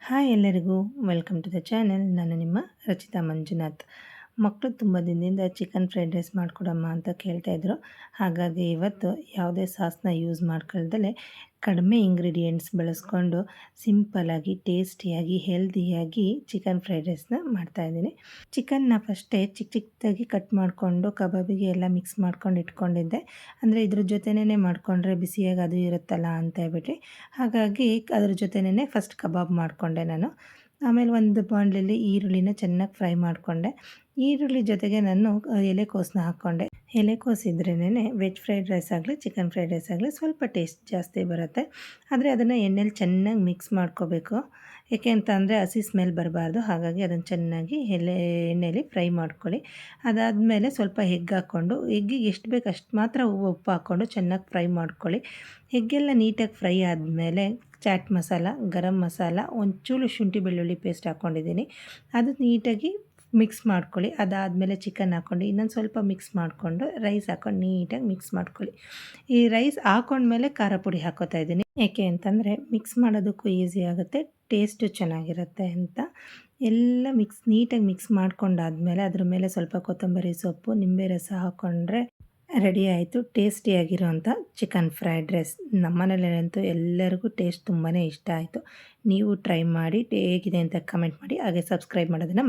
Hi ಎಲ್ಲರಿಗೂ welcome to the channel. ನಾನು ನಿಮ್ಮ ರಚಿತಾ ಮಂಜುನಾಥ್. ಮಕ್ಕಳು ತುಂಬ ದಿನದಿಂದ ಚಿಕನ್ ಫ್ರೈಡ್ ರೈಸ್ ಮಾಡಿಕೊಡಮ್ಮ ಅಂತ ಕೇಳ್ತಾಯಿದ್ರು. ಹಾಗಾಗಿ ಇವತ್ತು ಯಾವುದೇ ಸಾಸ್ನ ಯೂಸ್ ಮಾಡ್ಕೊಳ್ದಲೇ ಕಡಿಮೆ ಇಂಗ್ರೀಡಿಯೆಂಟ್ಸ್ ಬಳಸ್ಕೊಂಡು ಸಿಂಪಲಾಗಿ ಟೇಸ್ಟಿಯಾಗಿ ಹೆಲ್ದಿಯಾಗಿ ಚಿಕನ್ ಫ್ರೈಡ್ ರೈಸ್ನ ಮಾಡ್ತಾಯಿದ್ದೀನಿ. ಚಿಕನ್ನ ಫಸ್ಟೇ ಚಿಕ್ಕ ಚಿಕ್ಕದಾಗಿ ಕಟ್ ಮಾಡಿಕೊಂಡು ಕಬಾಬಿಗೆ ಎಲ್ಲ ಮಿಕ್ಸ್ ಮಾಡ್ಕೊಂಡು ಇಟ್ಕೊಂಡಿದ್ದೆ. ಅಂದರೆ ಇದ್ರ ಜೊತೆನೇ ಮಾಡಿಕೊಂಡ್ರೆ ಬಿಸಿಯಾಗಿ ಅದು ಇರುತ್ತಲ್ಲ ಅಂತ ಹೇಳ್ಬಿಟ್ಟು, ಹಾಗಾಗಿ ಅದ್ರ ಜೊತೆನೇ ಫಸ್ಟ್ ಕಬಾಬ್ ಮಾಡಿಕೊಂಡೆ ನಾನು. ಆಮೇಲೆ ಒಂದು ಬಾಣಲೆಯಲ್ಲಿ ಈರುಳ್ಳಿನ ಚೆನ್ನಾಗಿ ಫ್ರೈ ಮಾಡಿಕೊಂಡೆ. ಈರುಳ್ಳಿ ಜೊತೆಗೆ ನಾನು ಎಲೆಕೋಸನ್ನ ಹಾಕ್ಕೊಂಡೆ. ಎಲೆಕೋಸಿದ್ರೇನೆ ವೆಜ್ ಫ್ರೈಡ್ ರೈಸ್ ಆಗಲಿ ಚಿಕನ್ ಫ್ರೈಡ್ ರೈಸ್ ಆಗಲಿ ಸ್ವಲ್ಪ ಟೇಸ್ಟ್ ಜಾಸ್ತಿ ಬರುತ್ತೆ. ಆದರೆ ಅದನ್ನು ಎಣ್ಣೆಲಿ ಚೆನ್ನಾಗಿ ಮಿಕ್ಸ್ ಮಾಡ್ಕೋಬೇಕು. ಏಕೆ ಅಂತ ಅಂದರೆ ಹಸಿ ಸ್ಮೆಲ್ ಬರಬಾರ್ದು. ಹಾಗಾಗಿ ಅದನ್ನು ಚೆನ್ನಾಗಿ ಎಣ್ಣೆಲಿ ಫ್ರೈ ಮಾಡ್ಕೊಳ್ಳಿ. ಅದಾದಮೇಲೆ ಸ್ವಲ್ಪ ಎಗ್ ಹಾಕ್ಕೊಂಡು, ಎಗ್ಗಿಗೆ ಎಷ್ಟು ಬೇಕು ಅಷ್ಟು ಮಾತ್ರ ಉಪ್ಪು ಹಾಕ್ಕೊಂಡು ಚೆನ್ನಾಗಿ ಫ್ರೈ ಮಾಡ್ಕೊಳ್ಳಿ. ಎಗ್ಗೆಲ್ಲ ನೀಟಾಗಿ ಫ್ರೈ ಆದಮೇಲೆ ಚಾಟ್ ಮಸಾಲ, ಗರಂ ಮಸಾಲ, ಒಂಚೂರು ಶುಂಠಿ ಬೆಳ್ಳುಳ್ಳಿ ಪೇಸ್ಟ್ ಹಾಕ್ಕೊಂಡಿದ್ದೀನಿ. ಅದು ನೀಟಾಗಿ ಮಿಕ್ಸ್ ಮಾಡ್ಕೊಳ್ಳಿ. ಅದಾದಮೇಲೆ ಚಿಕನ್ ಹಾಕ್ಕೊಂಡು ಇನ್ನೊಂದು ಸ್ವಲ್ಪ ಮಿಕ್ಸ್ ಮಾಡಿಕೊಂಡು ರೈಸ್ ಹಾಕ್ಕೊಂಡು ನೀಟಾಗಿ ಮಿಕ್ಸ್ ಮಾಡ್ಕೊಳ್ಳಿ. ಈ ರೈಸ್ ಹಾಕೊಂಡ್ಮೇಲೆ ಖಾರ ಪುಡಿ ಹಾಕ್ಕೋತಾ ಇದ್ದೀನಿ. ಏಕೆ ಅಂತಂದರೆ ಮಿಕ್ಸ್ ಮಾಡೋದಕ್ಕೂ ಈಸಿ ಆಗುತ್ತೆ, ಟೇಸ್ಟು ಚೆನ್ನಾಗಿರುತ್ತೆ ಅಂತ. ಎಲ್ಲ ನೀಟಾಗಿ ಮಿಕ್ಸ್ ಮಾಡ್ಕೊಂಡಾದಮೇಲೆ ಅದ್ರ ಮೇಲೆ ಸ್ವಲ್ಪ ಕೊತ್ತಂಬರಿ ಸೊಪ್ಪು, ನಿಂಬೆ ರಸ ಹಾಕ್ಕೊಂಡ್ರೆ ರೆಡಿ ಆಯಿತು ಟೇಸ್ಟಿಯಾಗಿರೋಂಥ ಚಿಕನ್ ಫ್ರೈಡ್ ರೈಸ್. ನಮ್ಮನೇಲಂತೂ ಎಲ್ಲರಿಗೂ ಟೇಸ್ಟ್ ತುಂಬಾ ಇಷ್ಟ ಆಯಿತು. ನೀವು ಟ್ರೈ ಮಾಡಿ ಹೇಗಿದೆ ಅಂತ ಕಮೆಂಟ್ ಮಾಡಿ. ಹಾಗೆ ಸಬ್ಸ್ಕ್ರೈಬ್ ಮಾಡೋದನ್ನು